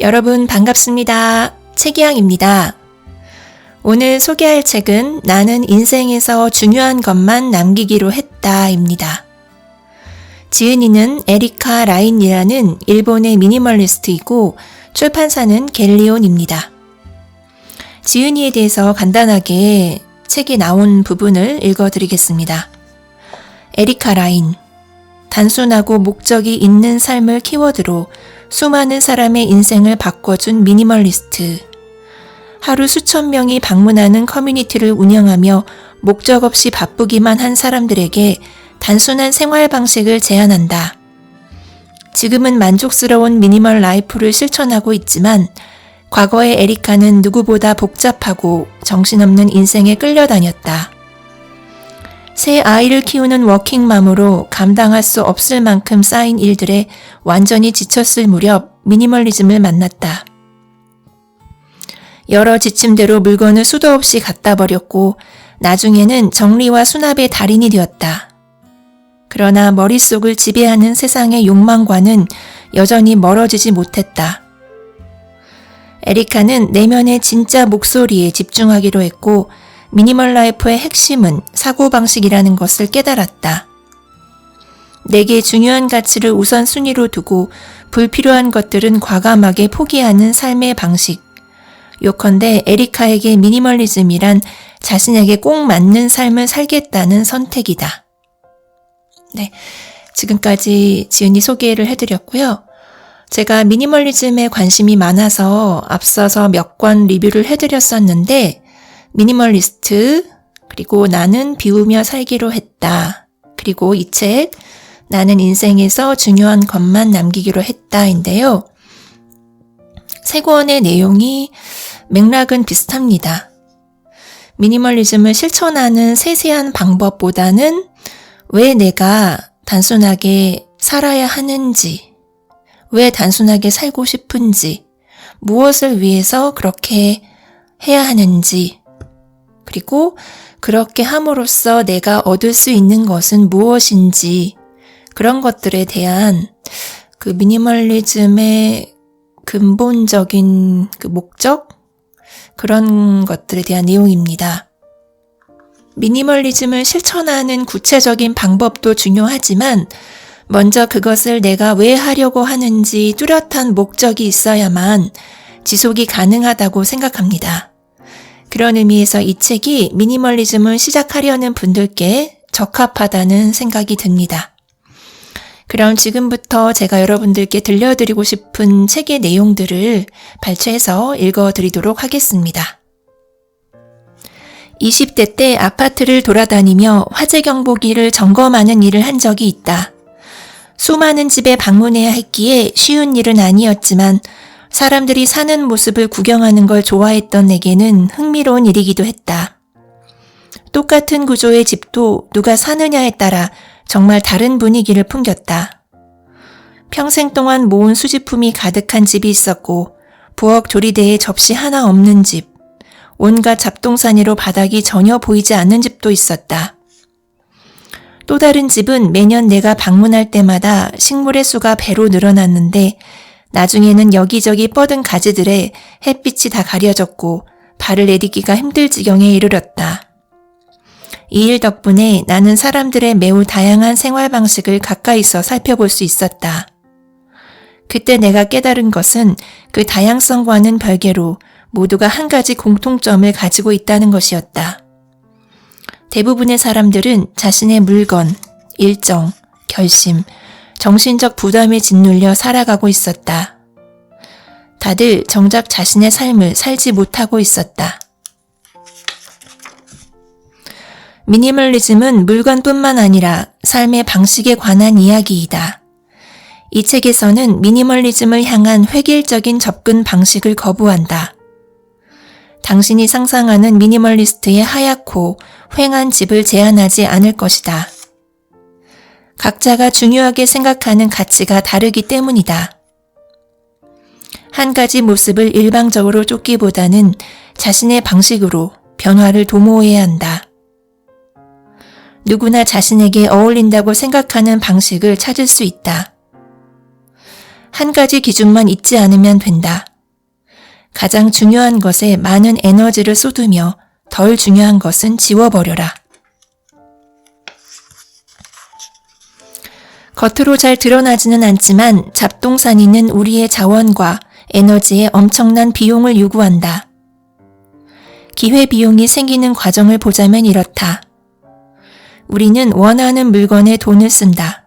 여러분 반갑습니다. 최기영입니다. 오늘 소개할 책은 나는 인생에서 중요한 것만 남기기로 했다입니다. 지은이는 에리카 라인이라는 일본의 미니멀리스트이고 출판사는 갤리온입니다. 지은이에 대해서 간단하게 책에 나온 부분을 읽어드리겠습니다. 에리카 라인. 단순하고 목적이 있는 삶을 키워드로 수많은 사람의 인생을 바꿔준 미니멀리스트. 하루 수천 명이 방문하는 커뮤니티를 운영하며 목적 없이 바쁘기만 한 사람들에게 단순한 생활 방식을 제안한다. 지금은 만족스러운 미니멀 라이프를 실천하고 있지만 과거의 에리카는 누구보다 복잡하고 정신없는 인생에 끌려다녔다. 새 아이를 키우는 워킹맘으로 감당할 수 없을 만큼 쌓인 일들에 완전히 지쳤을 무렵 미니멀리즘을 만났다. 여러 지침대로 물건을 수도 없이 갖다 버렸고 나중에는 정리와 수납의 달인이 되었다. 그러나 머릿속을 지배하는 세상의 욕망과는 여전히 멀어지지 못했다. 에리카는 내면의 진짜 목소리에 집중하기로 했고 미니멀 라이프의 핵심은 사고방식이라는 것을 깨달았다. 내게 중요한 가치를 우선순위로 두고 불필요한 것들은 과감하게 포기하는 삶의 방식. 요컨대 에리카에게 미니멀리즘이란 자신에게 꼭 맞는 삶을 살겠다는 선택이다. 네, 지금까지 지은이 소개를 해드렸고요. 제가 미니멀리즘에 관심이 많아서 앞서서 몇 권 리뷰를 해드렸었는데 미니멀리스트, 그리고 나는 비우며 살기로 했다. 그리고 이 책, 나는 인생에서 중요한 것만 남기기로 했다인데요. 세 권의 내용이 맥락은 비슷합니다. 미니멀리즘을 실천하는 세세한 방법보다는 왜 내가 단순하게 살아야 하는지, 왜 단순하게 살고 싶은지, 무엇을 위해서 그렇게 해야 하는지, 그리고 그렇게 함으로써 내가 얻을 수 있는 것은 무엇인지 그런 것들에 대한 그 미니멀리즘의 근본적인 그 목적? 그런 것들에 대한 내용입니다. 미니멀리즘을 실천하는 구체적인 방법도 중요하지만 먼저 그것을 내가 왜 하려고 하는지 뚜렷한 목적이 있어야만 지속이 가능하다고 생각합니다. 그런 의미에서 이 책이 미니멀리즘을 시작하려는 분들께 적합하다는 생각이 듭니다. 그럼 지금부터 제가 여러분들께 들려드리고 싶은 책의 내용들을 발췌해서 읽어드리도록 하겠습니다. 20대 때 아파트를 돌아다니며 화재 경보기를 점검하는 일을 한 적이 있다. 수많은 집에 방문해야 했기에 쉬운 일은 아니었지만 사람들이 사는 모습을 구경하는 걸 좋아했던 내게는 흥미로운 일이기도 했다. 똑같은 구조의 집도 누가 사느냐에 따라 정말 다른 분위기를 풍겼다. 평생 동안 모은 수집품이 가득한 집이 있었고 부엌 조리대에 접시 하나 없는 집, 온갖 잡동사니로 바닥이 전혀 보이지 않는 집도 있었다. 또 다른 집은 매년 내가 방문할 때마다 식물의 수가 배로 늘어났는데 나중에는 여기저기 뻗은 가지들에 햇빛이 다 가려졌고 발을 내딛기가 힘들 지경에 이르렀다. 이 일 덕분에 나는 사람들의 매우 다양한 생활 방식을 가까이서 살펴볼 수 있었다. 그때 내가 깨달은 것은 그 다양성과는 별개로 모두가 한 가지 공통점을 가지고 있다는 것이었다. 대부분의 사람들은 자신의 물건, 일정, 결심, 정신적 부담에 짓눌려 살아가고 있었다. 다들 정작 자신의 삶을 살지 못하고 있었다. 미니멀리즘은 물건뿐만 아니라 삶의 방식에 관한 이야기이다. 이 책에서는 미니멀리즘을 향한 획일적인 접근 방식을 거부한다. 당신이 상상하는 미니멀리스트의 하얗고 휑한 집을 제안하지 않을 것이다. 각자가 중요하게 생각하는 가치가 다르기 때문이다. 한 가지 모습을 일방적으로 쫓기보다는 자신의 방식으로 변화를 도모해야 한다. 누구나 자신에게 어울린다고 생각하는 방식을 찾을 수 있다. 한 가지 기준만 잊지 않으면 된다. 가장 중요한 것에 많은 에너지를 쏟으며 덜 중요한 것은 지워버려라. 겉으로 잘 드러나지는 않지만 잡동사니는 우리의 자원과 에너지에 엄청난 비용을 요구한다. 기회비용이 생기는 과정을 보자면 이렇다. 우리는 원하는 물건에 돈을 쓴다.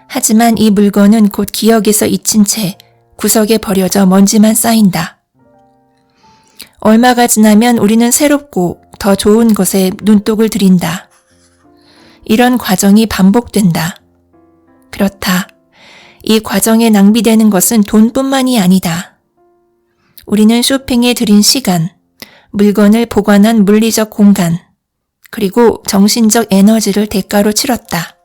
하지만 이 물건은 곧 기억에서 잊힌 채 구석에 버려져 먼지만 쌓인다. 얼마가 지나면 우리는 새롭고 더 좋은 것에 눈독을 들인다. 이런 과정이 반복된다. 그렇다. 이 과정에 낭비되는 것은 돈뿐만이 아니다. 우리는 쇼핑에 들인 시간, 물건을 보관한 물리적 공간, 그리고 정신적 에너지를 대가로 치렀다.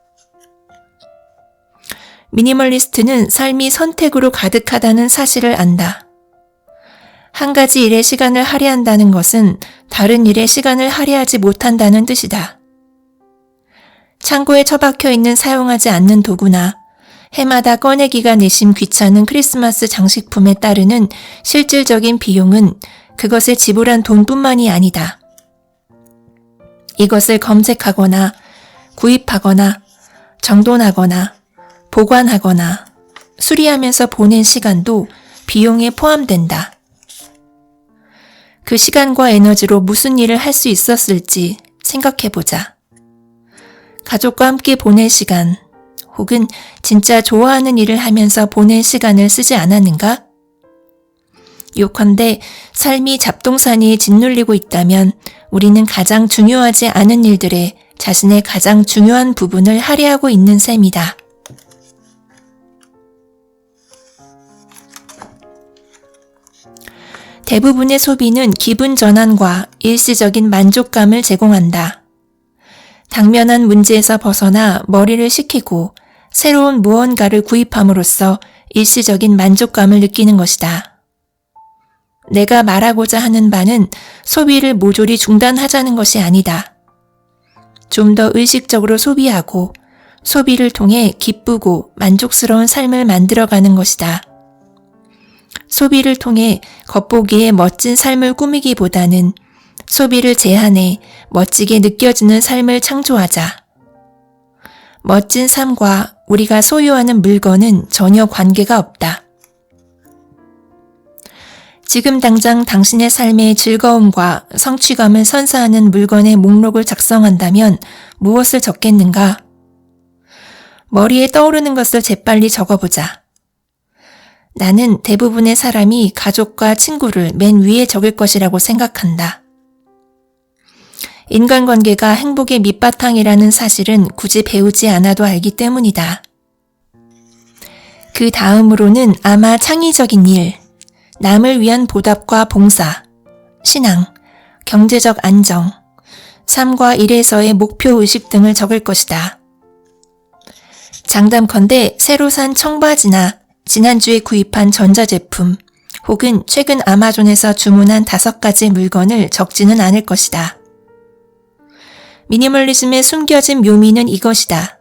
미니멀리스트는 삶이 선택으로 가득하다는 사실을 안다. 한 가지 일에 시간을 할애한다는 것은 다른 일에 시간을 할애하지 못한다는 뜻이다. 창고에 처박혀 있는 사용하지 않는 도구나 해마다 꺼내기가 내심 귀찮은 크리스마스 장식품에 따르는 실질적인 비용은 그것에 지불한 돈뿐만이 아니다. 이것을 검색하거나 구입하거나 정돈하거나 보관하거나 수리하면서 보낸 시간도 비용에 포함된다. 그 시간과 에너지로 무슨 일을 할 수 있었을지 생각해보자. 가족과 함께 보낼 시간, 혹은 진짜 좋아하는 일을 하면서 보낼 시간을 쓰지 않았는가? 요컨대 삶이 잡동사니에 짓눌리고 있다면 우리는 가장 중요하지 않은 일들에 자신의 가장 중요한 부분을 할애하고 있는 셈이다. 대부분의 소비는 기분 전환과 일시적인 만족감을 제공한다. 당면한 문제에서 벗어나 머리를 식히고 새로운 무언가를 구입함으로써 일시적인 만족감을 느끼는 것이다. 내가 말하고자 하는 바는 소비를 모조리 중단하자는 것이 아니다. 좀 더 의식적으로 소비하고 소비를 통해 기쁘고 만족스러운 삶을 만들어가는 것이다. 소비를 통해 겉보기에 멋진 삶을 꾸미기보다는 소비를 제한해 멋지게 느껴지는 삶을 창조하자. 멋진 삶과 우리가 소유하는 물건은 전혀 관계가 없다. 지금 당장 당신의 삶의 즐거움과 성취감을 선사하는 물건의 목록을 작성한다면 무엇을 적겠는가? 머리에 떠오르는 것을 재빨리 적어보자. 나는 대부분의 사람이 가족과 친구를 맨 위에 적을 것이라고 생각한다. 인간관계가 행복의 밑바탕이라는 사실은 굳이 배우지 않아도 알기 때문이다. 그 다음으로는 아마 창의적인 일, 남을 위한 보답과 봉사, 신앙, 경제적 안정, 삶과 일에서의 목표의식 등을 적을 것이다. 장담컨대 새로 산 청바지나 지난주에 구입한 전자제품 혹은 최근 아마존에서 주문한 5가지 물건을 적지는 않을 것이다. 미니멀리즘의 숨겨진 묘미는 이것이다.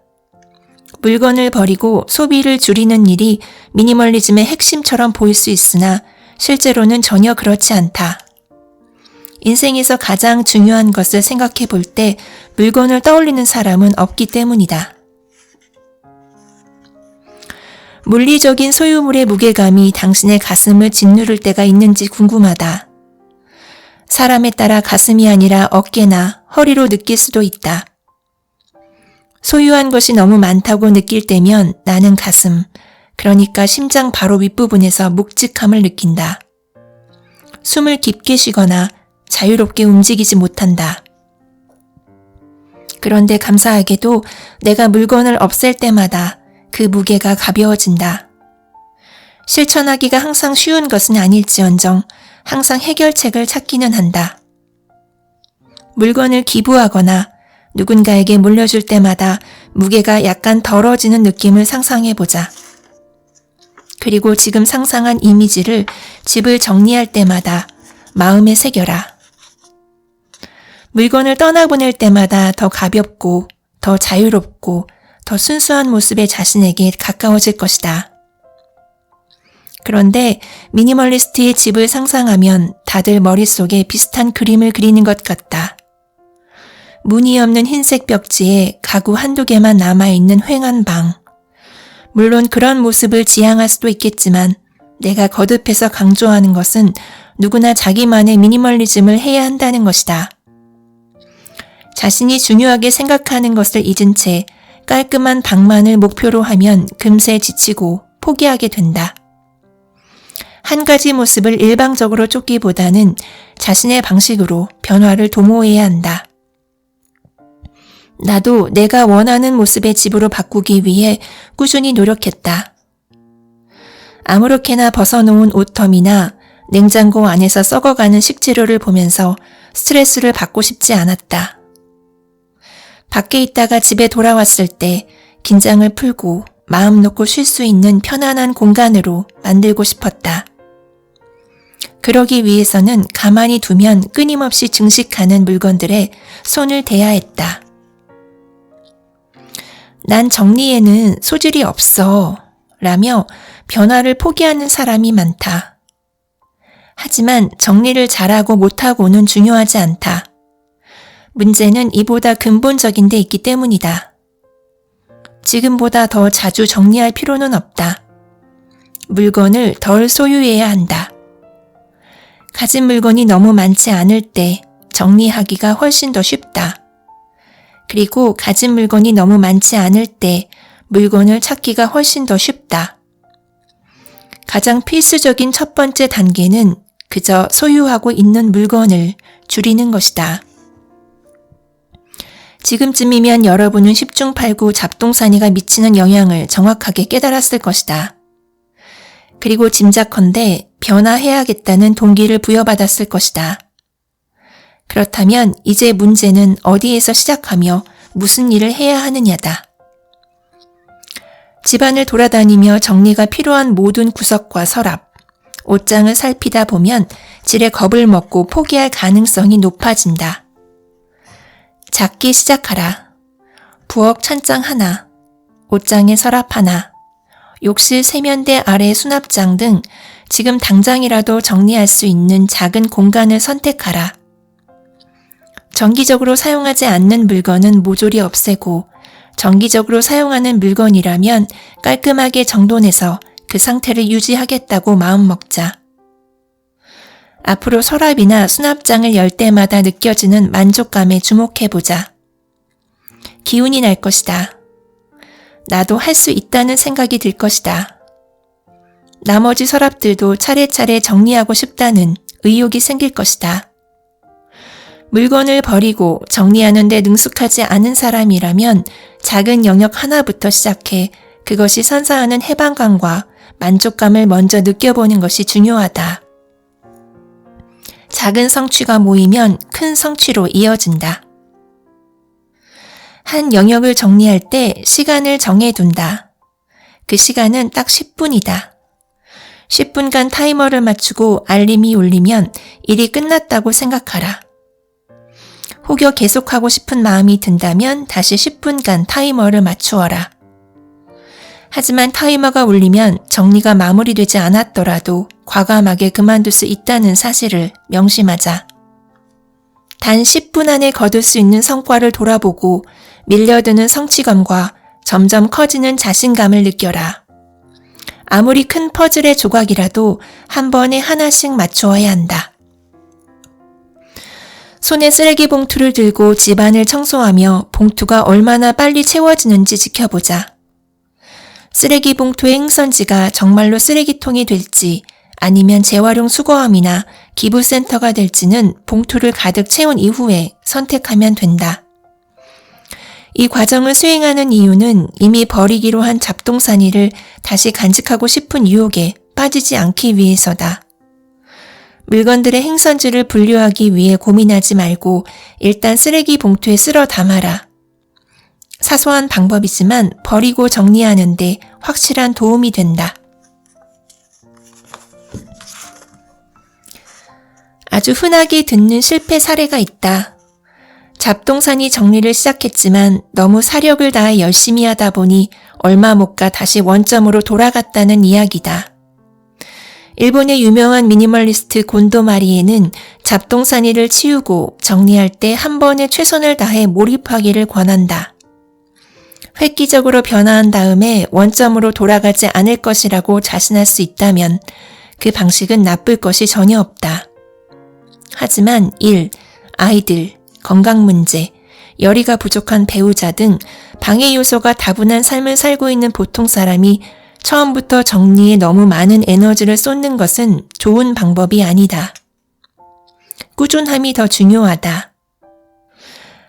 물건을 버리고 소비를 줄이는 일이 미니멀리즘의 핵심처럼 보일 수 있으나 실제로는 전혀 그렇지 않다. 인생에서 가장 중요한 것을 생각해 볼 때 물건을 떠올리는 사람은 없기 때문이다. 물리적인 소유물의 무게감이 당신의 가슴을 짓누를 때가 있는지 궁금하다. 사람에 따라 가슴이 아니라 어깨나 허리로 느낄 수도 있다. 소유한 것이 너무 많다고 느낄 때면 나는 가슴, 그러니까 심장 바로 윗부분에서 묵직함을 느낀다. 숨을 깊게 쉬거나 자유롭게 움직이지 못한다. 그런데 감사하게도 내가 물건을 없앨 때마다 그 무게가 가벼워진다. 실천하기가 항상 쉬운 것은 아닐지언정 항상 해결책을 찾기는 한다. 물건을 기부하거나 누군가에게 물려줄 때마다 무게가 약간 덜어지는 느낌을 상상해보자. 그리고 지금 상상한 이미지를 집을 정리할 때마다 마음에 새겨라. 물건을 떠나보낼 때마다 더 가볍고 더 자유롭고 더 순수한 모습의 자신에게 가까워질 것이다. 그런데 미니멀리스트의 집을 상상하면 다들 머릿속에 비슷한 그림을 그리는 것 같다. 무늬 없는 흰색 벽지에 가구 한두 개만 남아있는 휑한 방. 물론 그런 모습을 지향할 수도 있겠지만 내가 거듭해서 강조하는 것은 누구나 자기만의 미니멀리즘을 해야 한다는 것이다. 자신이 중요하게 생각하는 것을 잊은 채 깔끔한 방만을 목표로 하면 금세 지치고 포기하게 된다. 한 가지 모습을 일방적으로 쫓기보다는 자신의 방식으로 변화를 도모해야 한다. 나도 내가 원하는 모습의 집으로 바꾸기 위해 꾸준히 노력했다. 아무렇게나 벗어놓은 옷터미나 냉장고 안에서 썩어가는 식재료를 보면서 스트레스를 받고 싶지 않았다. 밖에 있다가 집에 돌아왔을 때 긴장을 풀고 마음 놓고 쉴 수 있는 편안한 공간으로 만들고 싶었다. 그러기 위해서는 가만히 두면 끊임없이 증식하는 물건들에 손을 대야 했다. 난 정리에는 소질이 없어 라며 변화를 포기하는 사람이 많다. 하지만 정리를 잘하고 못하고는 중요하지 않다. 문제는 이보다 근본적인 데 있기 때문이다. 지금보다 더 자주 정리할 필요는 없다. 물건을 덜 소유해야 한다. 가진 물건이 너무 많지 않을 때 정리하기가 훨씬 더 쉽다. 그리고 가진 물건이 너무 많지 않을 때 물건을 찾기가 훨씬 더 쉽다. 가장 필수적인 첫 번째 단계는 그저 소유하고 있는 물건을 줄이는 것이다. 지금쯤이면 여러분은 10중 8구 잡동사니가 미치는 영향을 정확하게 깨달았을 것이다. 그리고 짐작컨대 변화해야겠다는 동기를 부여받았을 것이다. 그렇다면 이제 문제는 어디에서 시작하며 무슨 일을 해야 하느냐다. 집안을 돌아다니며 정리가 필요한 모든 구석과 서랍, 옷장을 살피다 보면 질에 겁을 먹고 포기할 가능성이 높아진다. 작게 시작하라. 부엌 찬장 하나, 옷장에 서랍 하나, 욕실 세면대 아래 수납장 등 지금 당장이라도 정리할 수 있는 작은 공간을 선택하라. 정기적으로 사용하지 않는 물건은 모조리 없애고 정기적으로 사용하는 물건이라면 깔끔하게 정돈해서 그 상태를 유지하겠다고 마음먹자. 앞으로 서랍이나 수납장을 열 때마다 느껴지는 만족감에 주목해보자. 기운이 날 것이다. 나도 할 수 있다는 생각이 들 것이다. 나머지 서랍들도 차례차례 정리하고 싶다는 의욕이 생길 것이다. 물건을 버리고 정리하는 데 능숙하지 않은 사람이라면 작은 영역 하나부터 시작해 그것이 선사하는 해방감과 만족감을 먼저 느껴보는 것이 중요하다. 작은 성취가 모이면 큰 성취로 이어진다. 한 영역을 정리할 때 시간을 정해둔다. 그 시간은 딱 10분이다. 10분간 타이머를 맞추고 알림이 울리면 일이 끝났다고 생각하라. 혹여 계속하고 싶은 마음이 든다면 다시 10분간 타이머를 맞추어라. 하지만 타이머가 울리면 정리가 마무리되지 않았더라도 과감하게 그만둘 수 있다는 사실을 명심하자. 단 10분 안에 거둘 수 있는 성과를 돌아보고 밀려드는 성취감과 점점 커지는 자신감을 느껴라. 아무리 큰 퍼즐의 조각이라도 한 번에 하나씩 맞추어야 한다. 손에 쓰레기 봉투를 들고 집안을 청소하며 봉투가 얼마나 빨리 채워지는지 지켜보자. 쓰레기 봉투의 행선지가 정말로 쓰레기통이 될지 아니면 재활용 수거함이나 기부센터가 될지는 봉투를 가득 채운 이후에 선택하면 된다. 이 과정을 수행하는 이유는 이미 버리기로 한 잡동사니를 다시 간직하고 싶은 유혹에 빠지지 않기 위해서다. 물건들의 행선지를 분류하기 위해 고민하지 말고 일단 쓰레기 봉투에 쓸어 담아라. 사소한 방법이지만 버리고 정리하는 데 확실한 도움이 된다. 아주 흔하게 듣는 실패 사례가 있다. 잡동사니 정리를 시작했지만 너무 사력을 다해 열심히 하다 보니 얼마 못 가 다시 원점으로 돌아갔다는 이야기다. 일본의 유명한 미니멀리스트 곤도 마리에는 잡동사니를 치우고 정리할 때 한 번에 최선을 다해 몰입하기를 권한다. 획기적으로 변화한 다음에 원점으로 돌아가지 않을 것이라고 자신할 수 있다면 그 방식은 나쁠 것이 전혀 없다. 하지만 아이들, 건강 문제, 열의가 부족한 배우자 등 방해 요소가 다분한 삶을 살고 있는 보통 사람이 처음부터 정리에 너무 많은 에너지를 쏟는 것은 좋은 방법이 아니다. 꾸준함이 더 중요하다.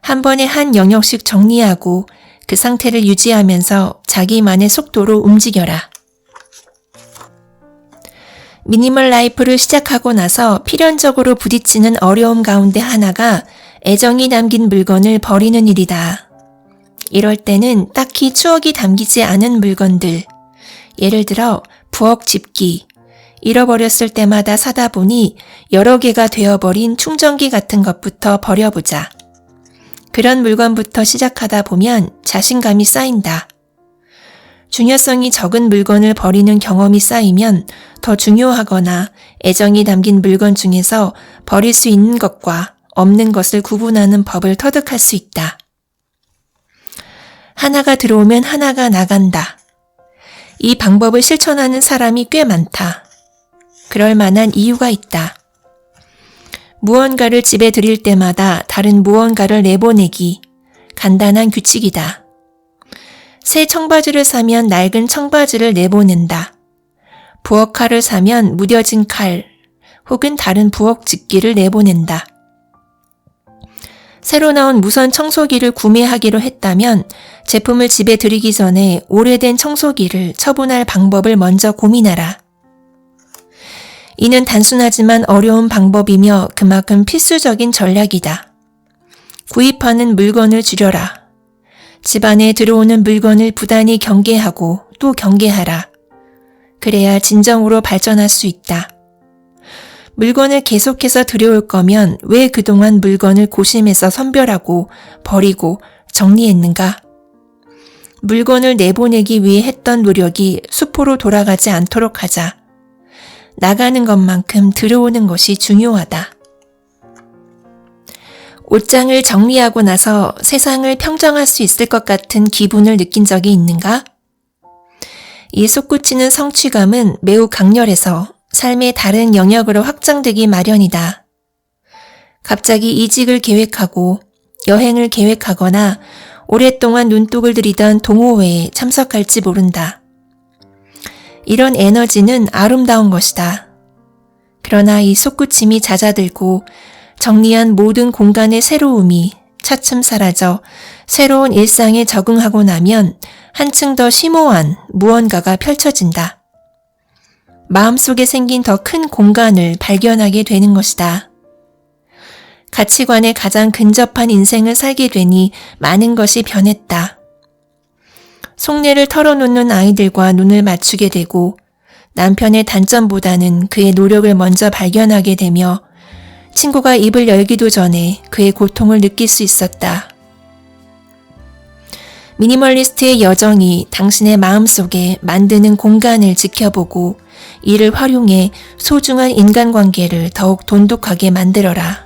한 번에 한 영역씩 정리하고 그 상태를 유지하면서 자기만의 속도로 움직여라. 미니멀 라이프를 시작하고 나서 필연적으로 부딪히는 어려움 가운데 하나가 애정이 담긴 물건을 버리는 일이다. 이럴 때는 딱히 추억이 담기지 않은 물건들, 예를 들어 부엌 집기, 잃어버렸을 때마다 사다 보니 여러 개가 되어버린 충전기 같은 것부터 버려보자. 그런 물건부터 시작하다 보면 자신감이 쌓인다. 중요성이 적은 물건을 버리는 경험이 쌓이면 더 중요하거나 애정이 담긴 물건 중에서 버릴 수 있는 것과 없는 것을 구분하는 법을 터득할 수 있다. 하나가 들어오면 하나가 나간다. 이 방법을 실천하는 사람이 꽤 많다. 그럴 만한 이유가 있다. 무언가를 집에 들일 때마다 다른 무언가를 내보내기. 간단한 규칙이다. 새 청바지를 사면 낡은 청바지를 내보낸다. 부엌 칼을 사면 무뎌진 칼 혹은 다른 부엌 집기를 내보낸다. 새로 나온 무선 청소기를 구매하기로 했다면 제품을 집에 들이기 전에 오래된 청소기를 처분할 방법을 먼저 고민하라. 이는 단순하지만 어려운 방법이며 그만큼 필수적인 전략이다. 구입하는 물건을 줄여라. 집안에 들어오는 물건을 부단히 경계하고 또 경계하라. 그래야 진정으로 발전할 수 있다. 물건을 계속해서 들여올 거면 왜 그동안 물건을 고심해서 선별하고 버리고 정리했는가? 물건을 내보내기 위해 했던 노력이 수포로 돌아가지 않도록 하자. 나가는 것만큼 들어오는 것이 중요하다. 옷장을 정리하고 나서 세상을 평정할 수 있을 것 같은 기분을 느낀 적이 있는가? 이 솟구치는 성취감은 매우 강렬해서 삶의 다른 영역으로 확장되기 마련이다. 갑자기 이직을 계획하고 여행을 계획하거나 오랫동안 눈독을 들이던 동호회에 참석할지 모른다. 이런 에너지는 아름다운 것이다. 그러나 이 솟구침이 잦아들고 정리한 모든 공간의 새로움이 차츰 사라져 새로운 일상에 적응하고 나면 한층 더 심오한 무언가가 펼쳐진다. 마음속에 생긴 더 큰 공간을 발견하게 되는 것이다. 가치관에 가장 근접한 인생을 살게 되니 많은 것이 변했다. 속내를 털어놓는 아이들과 눈을 맞추게 되고 남편의 단점보다는 그의 노력을 먼저 발견하게 되며 친구가 입을 열기도 전에 그의 고통을 느낄 수 있었다. 미니멀리스트의 여정이 당신의 마음속에 만드는 공간을 지켜보고 이를 활용해 소중한 인간관계를 더욱 돈독하게 만들어라.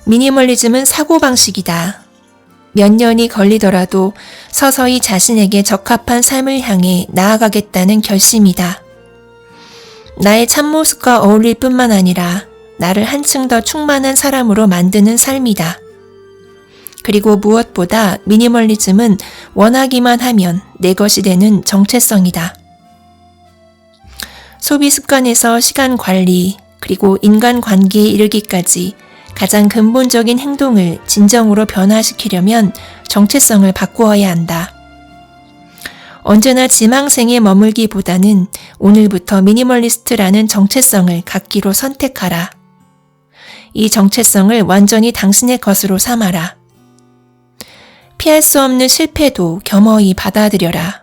미니멀리즘은 사고방식이다. 몇 년이 걸리더라도 서서히 자신에게 적합한 삶을 향해 나아가겠다는 결심이다. 나의 참모습과 어울릴 뿐만 아니라 나를 한층 더 충만한 사람으로 만드는 삶이다. 그리고 무엇보다 미니멀리즘은 원하기만 하면 내 것이 되는 정체성이다. 소비 습관에서 시간 관리, 그리고 인간관계에 이르기까지 가장 근본적인 행동을 진정으로 변화시키려면 정체성을 바꾸어야 한다. 언제나 지망생에 머물기보다는 오늘부터 미니멀리스트라는 정체성을 갖기로 선택하라. 이 정체성을 완전히 당신의 것으로 삼아라. 피할 수 없는 실패도 겸허히 받아들여라.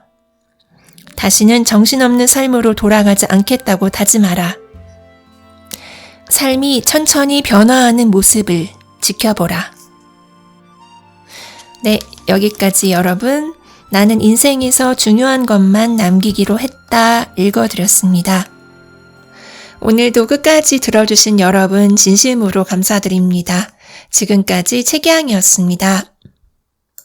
다시는 정신없는 삶으로 돌아가지 않겠다고 다짐하라. 삶이 천천히 변화하는 모습을 지켜보라. 네, 여기까지 여러분 나는 인생에서 중요한 것만 남기기로 했다 읽어드렸습니다. 오늘도 끝까지 들어주신 여러분 진심으로 감사드립니다. 지금까지 최기양이었습니다.